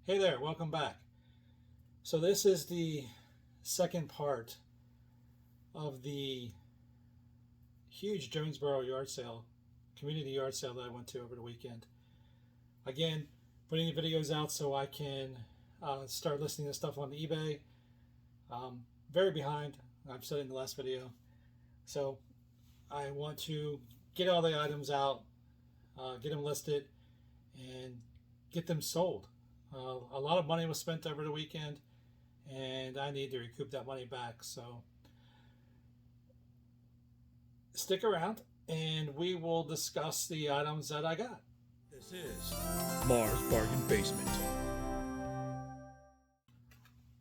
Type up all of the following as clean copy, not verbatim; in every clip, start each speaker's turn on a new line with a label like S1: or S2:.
S1: Hey there, welcome back. So this is the second part of the huge Jonesborough yard sale, community yard sale that I went to over the weekend. Again, putting the videos out so I can start listing this stuff on eBay. Very behind, I've said it in the last video. So I want to get all the items out, get them listed, and get them sold. A lot of money was spent over the weekend, and I need to recoup that money back. So stick around, and we will discuss the items that I got.
S2: This is Mars Bargain Basement.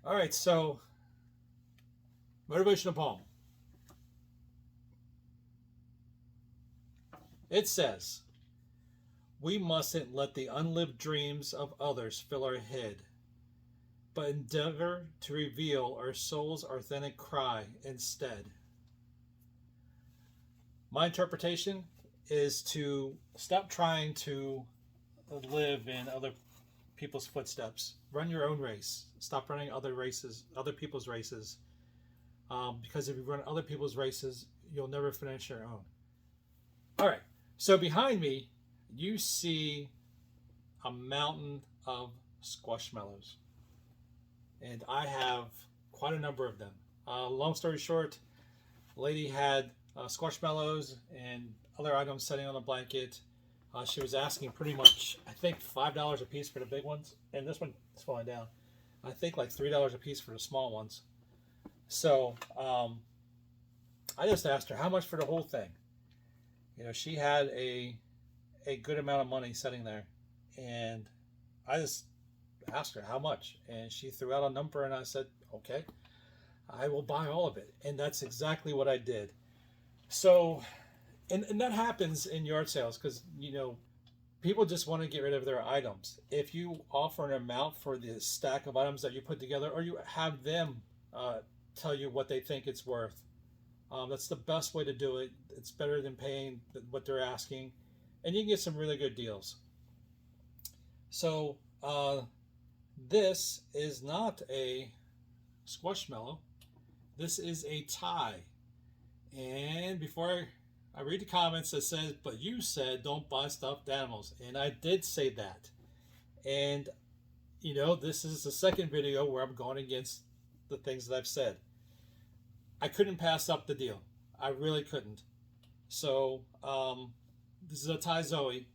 S1: All right, so motivational poem. It says, "We mustn't let the unlived dreams of others fill our head, but endeavor to reveal our soul's authentic cry instead." My interpretation is to stop trying to live in other people's footsteps. Run your own race. Stop running other people's races. Because if you run other people's races, you'll never finish your own. All right. So behind me, you see a mountain of squashmallows, and I have quite a number of them. Long story short, lady had squashmallows and other items sitting on a blanket. She was asking pretty much, I think, $5 a piece for the big ones, and this one is falling down. I think like $3 a piece for the small ones. So I just asked her how much for the whole thing. You know, she had a good amount of money sitting there, and I just asked her how much, and she threw out a number, and I said, okay, I will buy all of it. And that's exactly what I did. So and that happens in yard sales, because people just want to get rid of their items. If you offer an amount for the stack of items that you put together, or you have them tell you what they think it's worth, that's the best way to do it. It's better than paying what they're asking, and you can get some really good deals. So this is not a squashmallow. This is a tie. And before I read the comments that says, "But you said don't buy stuffed animals," and I did say that. And this is the second video where I'm going against the things that I've said. I couldn't pass up the deal. I really couldn't. So this is a tie Zoe,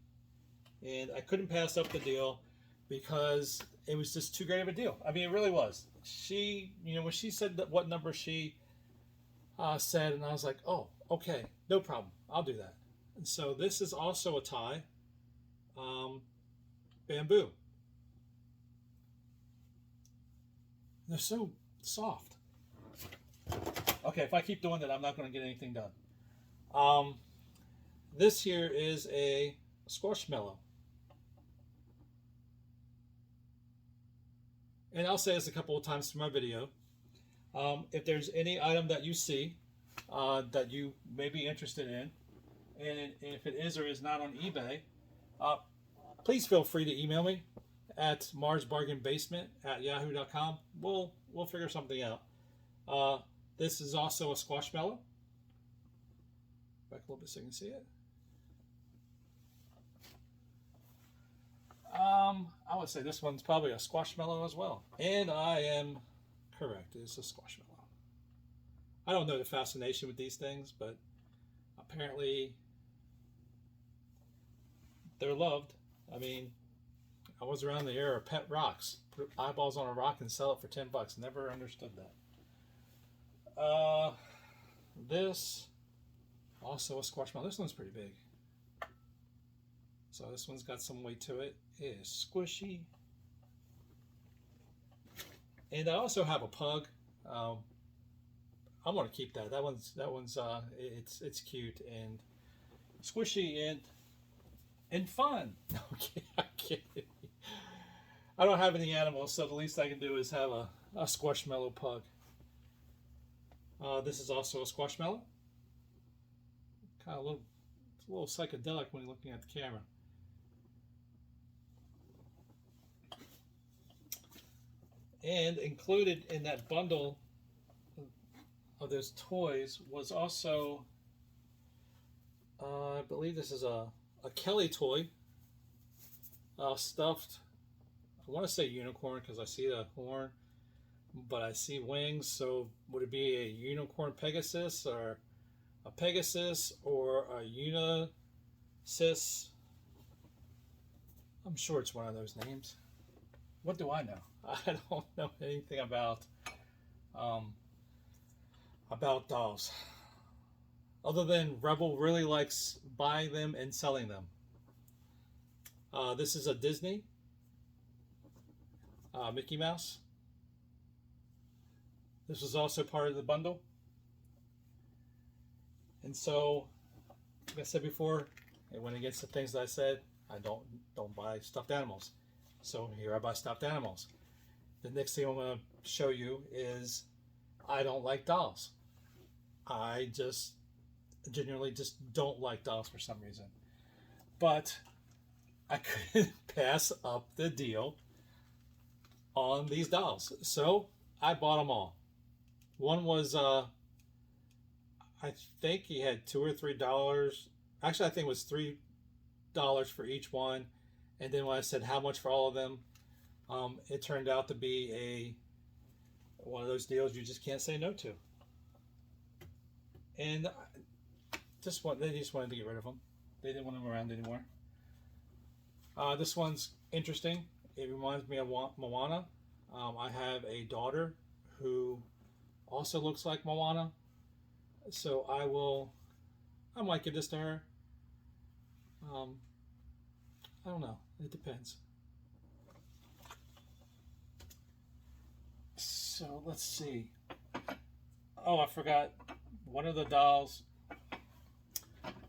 S1: and I couldn't pass up the deal because it was just too great of a deal. I mean, it really was. She, when she said that what number she said, and I was like, oh, okay, no problem, I'll do that. And so this is also a tie, bamboo. They're so soft. Okay, if I keep doing that, I'm not going to get anything done. This here is a squashmallow. And I'll say this a couple of times through my video. If there's any item that you see that you may be interested in, and if it is or is not on eBay, please feel free to email me at marsbargainbasement@yahoo.com. We'll figure something out. This is also a squashmallow. Back a little bit so you can see it. I would say this one's probably a squashmallow as well. And I am correct. It's a squashmallow. I don't know the fascination with these things, but apparently they're loved. I mean, I was around the era of pet rocks. Put eyeballs on a rock and sell it for $10. Never understood that. This also a squashmallow. This one's pretty big. So this one's got some weight to it. It is squishy. And I also have a pug. I'm gonna keep that. That one's it's cute and squishy and fun. Okay, I'm kidding. I don't have any animals, so the least I can do is have a squashmallow pug. This is also a squashmallow. Kind of it's a little psychedelic when you're looking at the camera. And included in that bundle of those toys was also, I believe this is a Kelly toy, stuffed. I want to say unicorn because I see the horn, but I see wings. So would it be a unicorn Pegasus or a Pegasus or a Unisys? I'm sure it's one of those names. What do I know? I don't know anything about dolls, other than Rebel really likes buying them and selling them. This is a Disney Mickey Mouse. This was also part of the bundle. And so, like I said before, it went against the things that I said. I don't buy stuffed animals. So here I buy stuffed animals. The next thing I'm going to show you is I don't like dolls. I just genuinely just don't like dolls for some reason. But I couldn't pass up the deal on these dolls. So I bought them all. One was, I think he had $2 or $3. Actually, I think it was $3 for each one. And then when I said how much for all of them, it turned out to be one of those deals you just can't say no to. And they just wanted to get rid of them. They didn't want them around anymore. This one's interesting. It reminds me of Moana. I have a daughter who also looks like Moana, so I might give this to her. I don't know. It depends. So let's see. Oh, I forgot one of the dolls,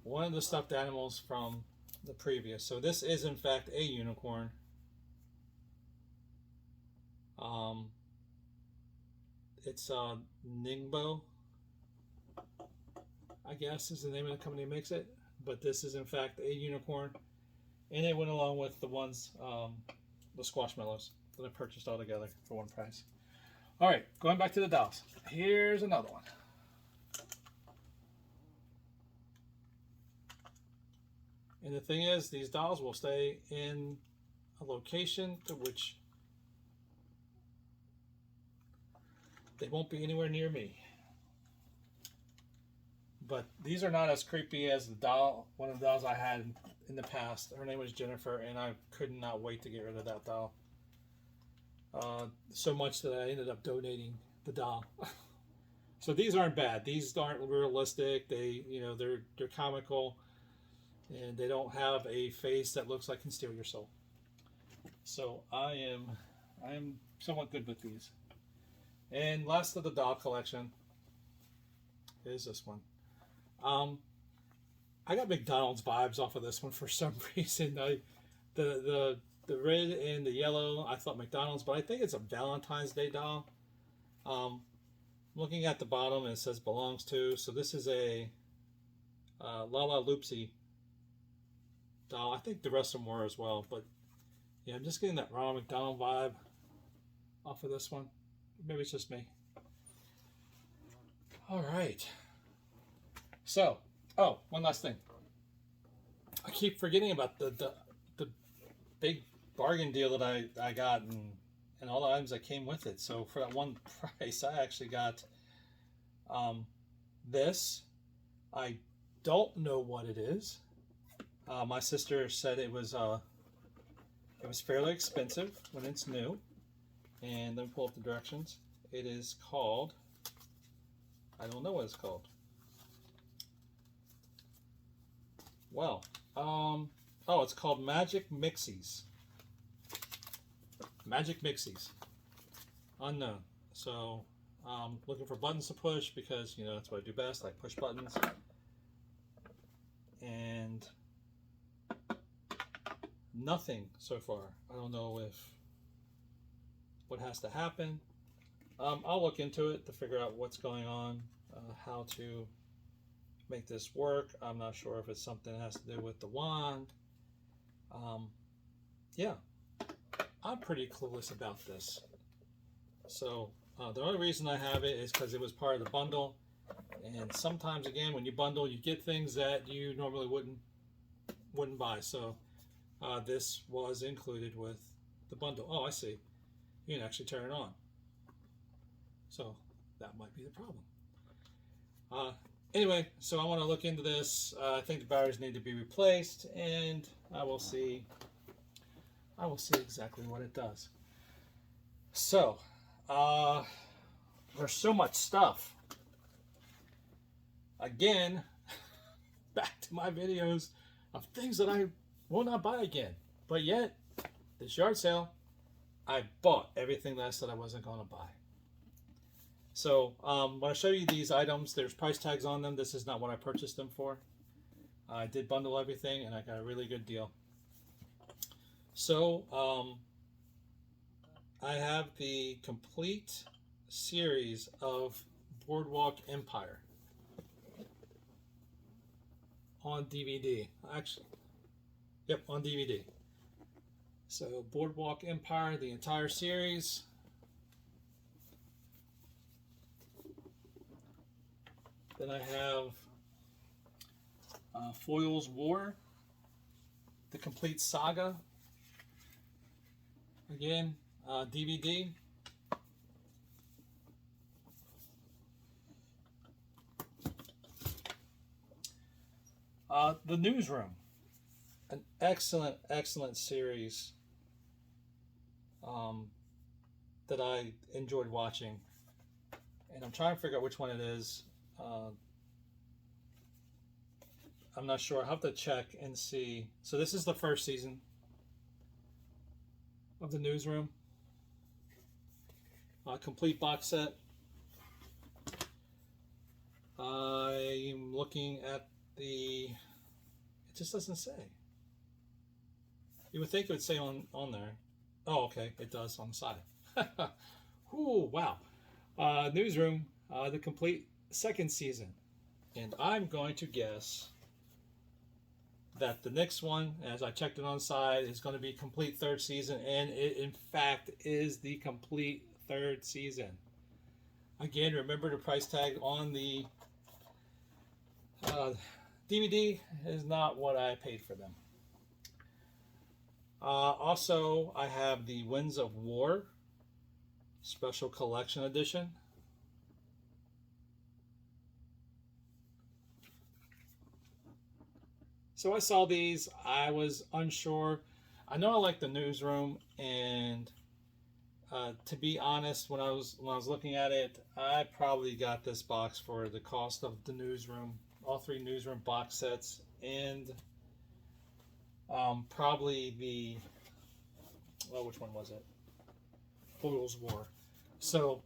S1: one of the stuffed animals from the previous. So this is in fact a unicorn. It's Ningbo, I guess is the name of the company that makes it. But this is in fact a unicorn. And it went along with the ones, the squashmallows that I purchased all together for one price. All right, going back to the dolls. Here's another one. And the thing is, these dolls will stay in a location to which they won't be anywhere near me. But these are not as creepy as the doll, one of the dolls I had in the past. Her name was Jennifer, and I could not wait to get rid of that doll. So much that I ended up donating the doll. So these aren't bad. These aren't realistic. They're comical, and they don't have a face that looks like can steal your soul. So I am somewhat good with these. And last of the doll collection is this one. I got McDonald's vibes off of this one for some reason. The red and the yellow, I thought McDonald's, but I think it's a Valentine's Day doll. Looking at the bottom, it says belongs to. So this is a Lala Loopsy doll. I think the rest of them were as well, but yeah, I'm just getting that Ronald McDonald vibe off of this one. Maybe it's just me. All right. So, one last thing. I keep forgetting about the big bargain deal that I got and all the items that came with it. So for that one price, I actually got this. I don't know what it is. My sister said it was fairly expensive when it's new. And let me pull up the directions. It is called, I don't know what it's called. Well, it's called Magic Mixies. Magic Mixies. Unknown. So, looking for buttons to push because, that's what I do best. I push buttons. And nothing so far. I don't know what has to happen. I'll look into it to figure out what's going on, how to make this work. I'm not sure if it's something that has to do with the wand. Yeah, I'm pretty clueless about this. So the only reason I have it is because it was part of the bundle. And sometimes, again, when you bundle, you get things that you normally wouldn't buy. So this was included with the bundle. Oh, I see. You can actually turn it on. So that might be the problem. Anyway, so I want to look into this. I think the batteries need to be replaced, and I will see exactly what it does. So there's so much stuff. Again, back to my videos of things that I will not buy again. But yet, this yard sale, I bought everything that I said I wasn't going to buy. So when I show you these items, there's price tags on them. This is not what I purchased them for. I did bundle everything, and I got a really good deal. So I have the complete series of Boardwalk Empire on DVD. Actually, yep, on DVD. So Boardwalk Empire, the entire series. Then I have Foyle's War, the complete saga. Again, DVD. The Newsroom, an excellent series that I enjoyed watching, and I'm trying to figure out which one it is. I'm not sure. I'll have to check and see. So this is the first season of the Newsroom. Complete box set. I'm looking at the... It just doesn't say. You would think it would say on there. Oh, okay. It does on the side. Ooh, wow. Newsroom, the complete second season. And I'm going to guess that the next one, as I checked it on the side, is going to be complete third season. And it, in fact, is the complete third season. Again, remember the price tag on the DVD is not what I paid for them. Also, I have the Winds of War Special Collection Edition. So I saw these. I was unsure. I know I like the Newsroom, and to be honest, when I was looking at it, I probably got this box for the cost of the Newsroom, all three Newsroom box sets, and probably the, well, which one was it? Foyle's War. So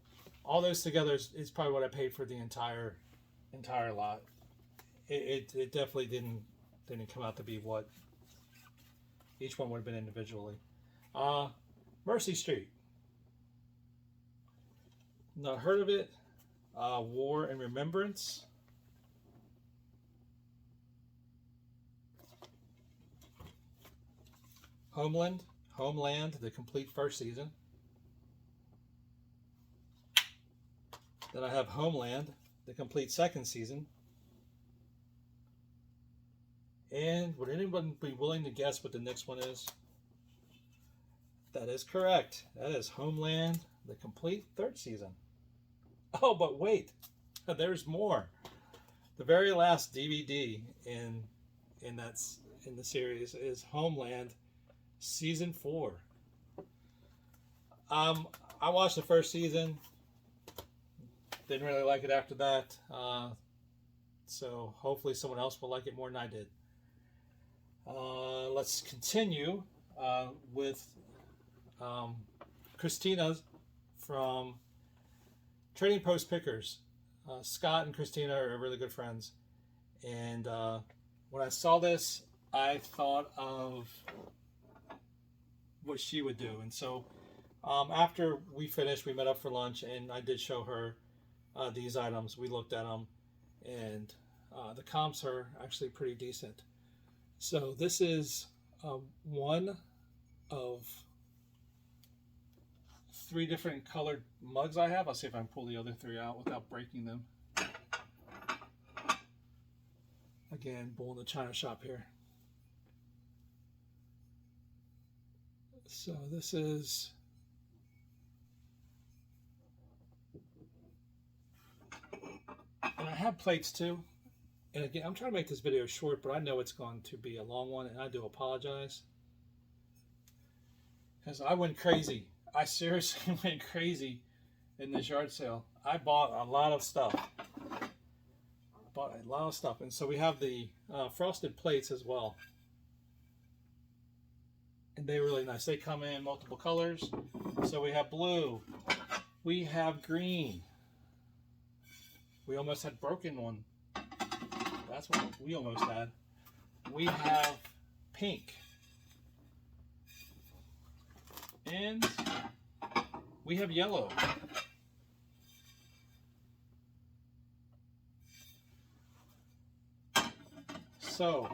S1: all those together is probably what I paid for the entire lot. It definitely didn't come out to be what each one would have been individually. Mercy Street. Not heard of it. War and Remembrance. Homeland, the complete first season. Then I have Homeland, the complete second season. And would anyone be willing to guess what the next one is? That is correct. That is Homeland, the complete third season. Oh, but wait, there's more. The very last DVD in the series is Homeland Season 4. I watched the first season. Didn't really like it after that. So hopefully someone else will like it more than I did. Let's continue with Christina from Trading Post Pickers. Scott and Christina are really good friends. And when I saw this, I thought of what she would do. And so after we finished, we met up for lunch, and I did show her these items. We looked at them, and the comps are actually pretty decent. So this is one of 3 different colored mugs I have. I'll see if I can pull the other 3 out without breaking them. Again, bull in the china shop here. So this is and I have plates too. And again, I'm trying to make this video short, but I know it's going to be a long one, and I do apologize. Because I went crazy. I seriously went crazy in this yard sale. I bought a lot of stuff. And so we have the frosted plates as well. And they're really nice. They come in multiple colors. So we have blue. We have green. We almost had broken one. That's what we almost had. We have pink. And we have yellow. So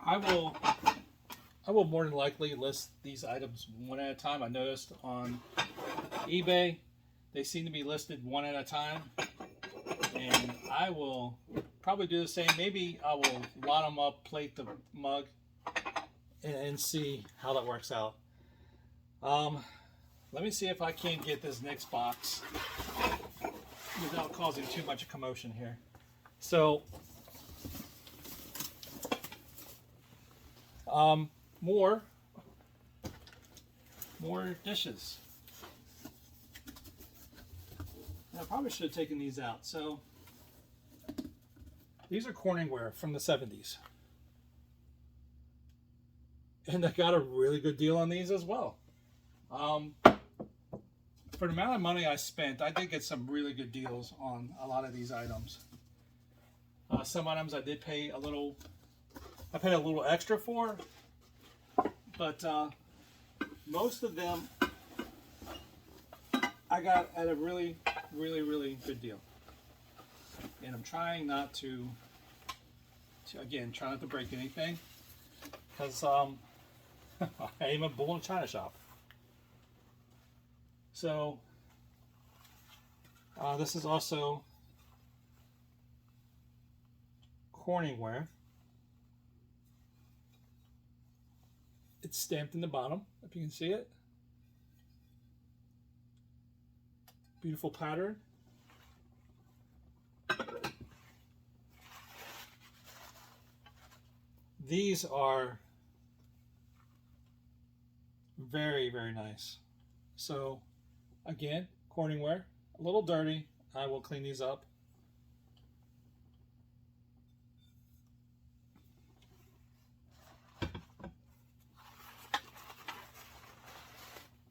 S1: I will more than likely list these items one at a time. I noticed on eBay they seem to be listed one at a time, and I will probably do the same. Maybe I will lot them up, plate the mug, and see how that works out. Let me see if I can get this next box without causing too much commotion here. So, more dishes. I probably should have taken these out. So, these are Corningware from the 70s. And I got a really good deal on these as well. For the amount of money I spent, I did get some really good deals on a lot of these items. Some items I did pay a little, I paid a little extra for, but most of them I got at a really good deal. And I'm trying not to again, try not to break anything, because I am a bull in a china shop. So this is also Corningware. It's stamped in the bottom, if you can see it. Beautiful pattern. These are very nice. So again, Corningware, a little dirty. I will clean these up.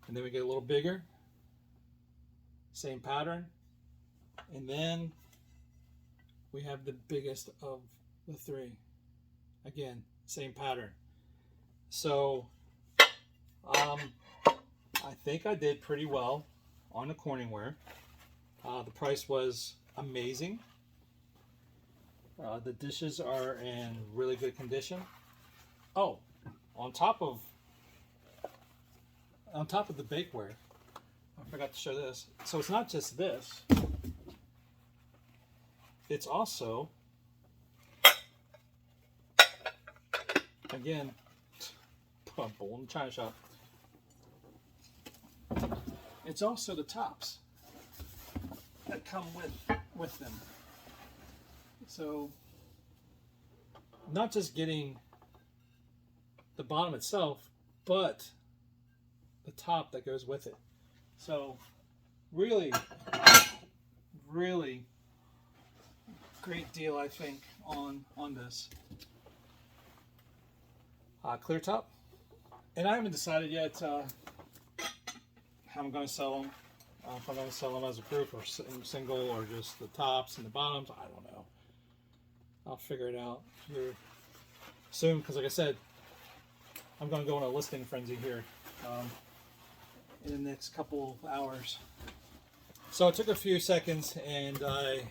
S1: And then we get a little bigger. Same pattern. And then we have the biggest of the 3. Again, same pattern. So I think I did pretty well on the Corningware. The price was amazing. The dishes are in really good condition. Oh, on top of the bakeware, I forgot to show this. So it's not just this. It's also, again, a bowl in the china shop. It's also the tops that come with them. So, not just getting the bottom itself, but the top that goes with it. So, really great deal, I think, on this. Clear top. And I haven't decided yet how I'm going to sell them. If I'm going to sell them as a group or single, or just the tops and the bottoms, I don't know. I'll figure it out here soon, because like I said, I'm going to go on a listing frenzy here in the next couple of hours. So it took a few seconds, and I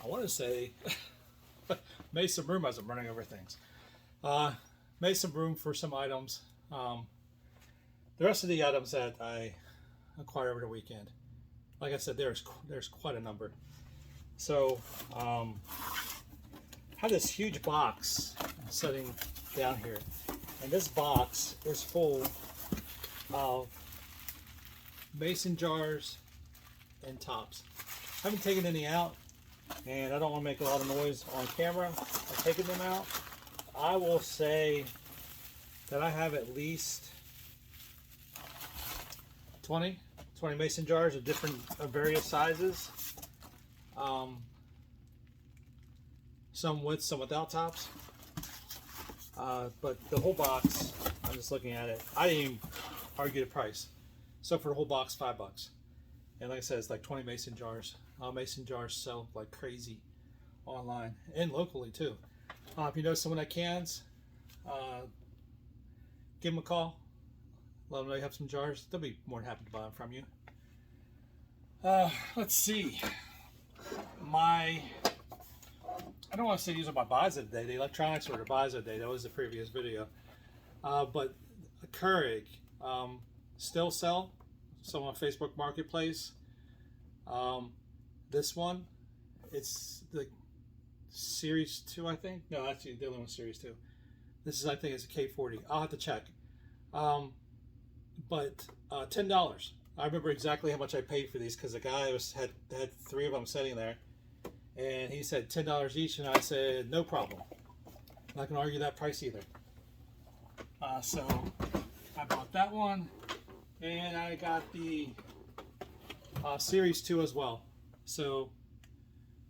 S1: want to say made some room as I'm running over things. Made some room for some items The rest of the items that I acquire over the weekend, like I said, there's quite a number. So I have this huge box sitting down here, and this box is full of mason jars and tops. I haven't taken any out, and I don't want to make a lot of noise on camera. I'm taking them out. I will say that I have at least 20 mason jars of various sizes. Some with, some without tops. But the whole box, I'm just looking at it. I didn't even argue the price. So for the whole box, $5. And like I said, it's like 20 mason jars. Mason jars sell like crazy online and locally too. If you know someone that cans, give them a call. Let them know you have some jars. They'll be more than happy to buy them from you. Let's see. I don't want to say these are my buys of the day. The electronics were the buys of the day. That was the previous video. But Keurig still sell some on Facebook Marketplace. This one, it's the Series 2, I think. No, actually, the other one's Series 2. This is, I think, it's a K40. I'll have to check. But $10. I remember exactly how much I paid for these because the guy had 3 of them sitting there, and he said $10 each, and I said no problem. I'm not gonna argue that price either. So I bought that one, and I got the Series 2 as well. So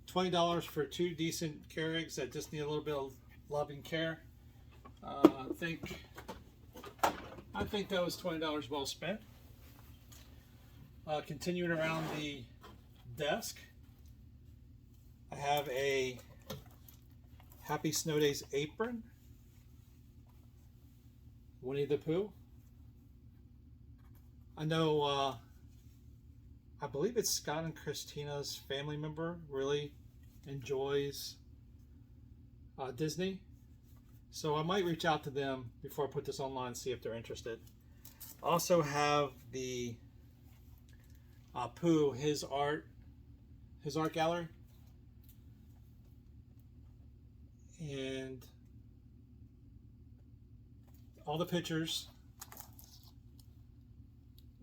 S1: $20 for 2 decent Keurigs that just need a little bit of love and care. I think that was $20 well spent. Continuing around the desk, I have a Happy Snow Days apron, Winnie the Pooh. I know, I believe it's Scott and Christina's family member really enjoys Disney. So I might reach out to them before I put this online and see if they're interested. Also have the Pooh, his art gallery. And all the pictures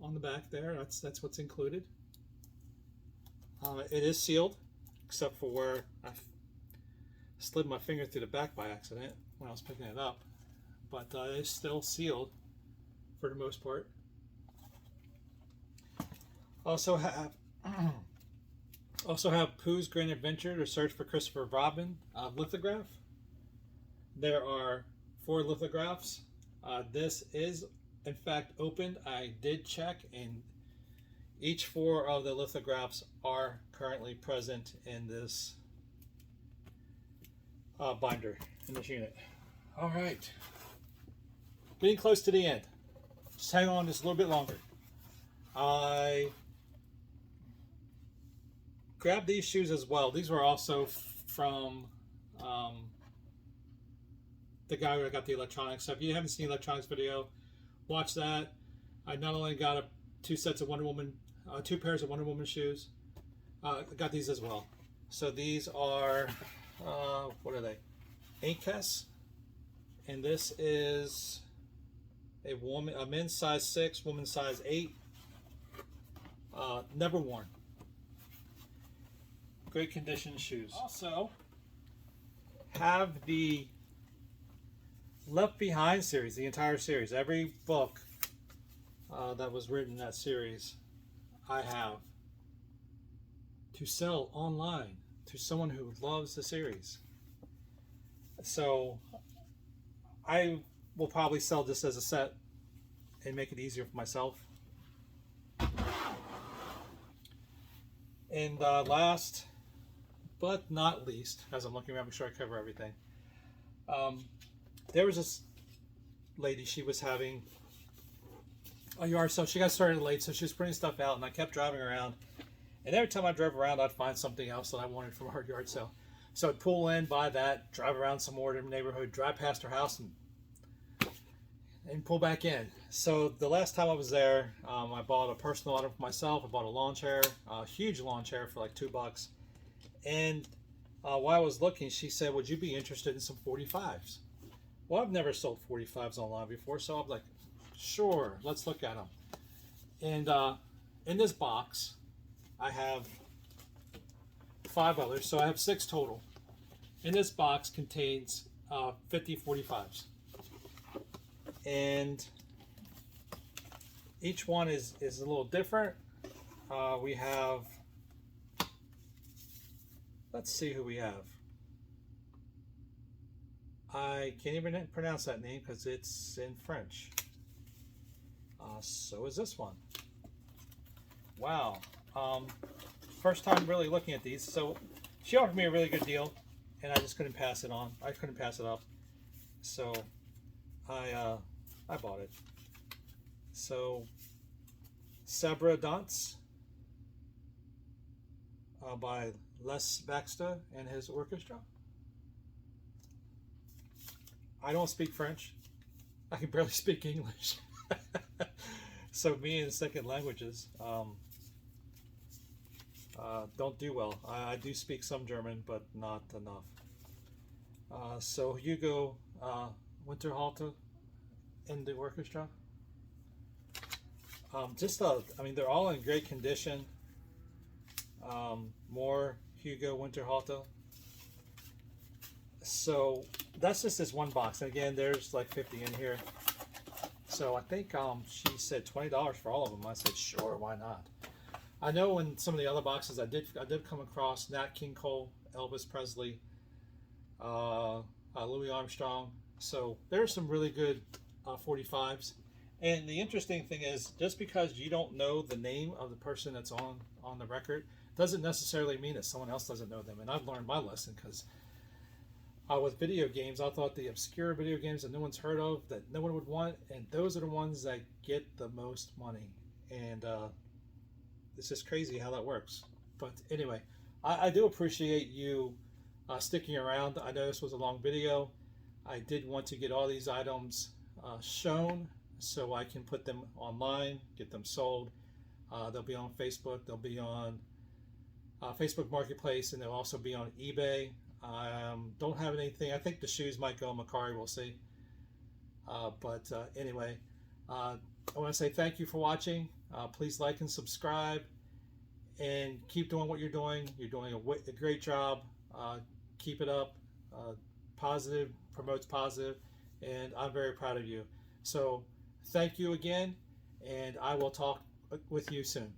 S1: on the back there, that's what's included. It is sealed, except for where I slid my finger through the back by accident when I was picking it up, but it's still sealed for the most part. Also have Pooh's Grand Adventure to Search for Christopher Robin lithograph. There are 4 lithographs. This is in fact opened. I did check, and each 4 of the lithographs are currently present in this binder in this unit. All right, getting close to the end. Just hang on just a little bit longer. I grabbed these shoes as well. These were also from the guy who got the electronics. So if you haven't seen the electronics video, watch that. I not only got 2 sets of Wonder Woman, 2 pairs of Wonder Woman shoes. I got these as well. So these are what are they? Inkess, and this is a men's size 6, woman's size 8. Never worn. Great condition shoes. Also have the Left Behind series, the entire series. Every book that was written in that series, I have to sell online to someone who loves the series. So I will probably sell this as a set and make it easier for myself. And last but not least, as I'm looking around, make sure I cover everything. There was this lady, she was having a yard sale. She got started late, so she was putting stuff out, and I kept driving around. And every time I drove around, I'd find something else that I wanted from her yard sale. So I'd pull in, buy that, drive around some more in the neighborhood, drive past her house, and and pull back in. So the last time I was there, I bought a personal item for myself. I bought a lawn chair, a huge lawn chair for like $2. And while I was looking, she said, "Would you be interested in some 45s?" Well, I've never sold 45s online before, so I'm like, "Sure, let's look at them." And in this box, I have 5 others, so I have 6 total. And this box contains 50 45s. And each one is a little different. We have, let's see who we have. I can't even pronounce that name because it's in French. So is this one. Wow. First time really looking at these. So she offered me a really good deal, and I just couldn't pass it on. I couldn't pass it up. So I bought it. So Sabra Dance by Les Baxter and his orchestra. I don't speak French. I can barely speak English. So me in second languages don't do well. I do speak some German, but not enough. So Hugo Winterhalter in the orchestra. I mean, they're all in great condition. More Hugo Winterhalter. So that's just this one box. And again, there's like 50 in here. So I think she said $20 for all of them. I said, sure, why not? I know in some of the other boxes I did come across Nat King Cole, Elvis Presley, Louis Armstrong. So there's some really good 45s. And the interesting thing is, just because you don't know the name of the person that's on the record doesn't necessarily mean that someone else doesn't know them. And I've learned my lesson because with video games, I thought the obscure video games that no one's heard of, that no one would want, and those are the ones that get the most money. And it's just crazy how that works. But anyway, I do appreciate you sticking around. I know this was a long video. I did want to get all these items shown so I can put them online, get them sold. They'll be on Facebook, they'll be on Facebook Marketplace, and they'll also be on eBay. Don't have anything. I think the shoes might go on Macari, we'll see. But anyway, I want to say thank you for watching. Please like and subscribe, and keep doing what you're doing. You're doing a great job. Keep it up. Positive promotes positive, and I'm very proud of you. So thank you again, and I will talk with you soon.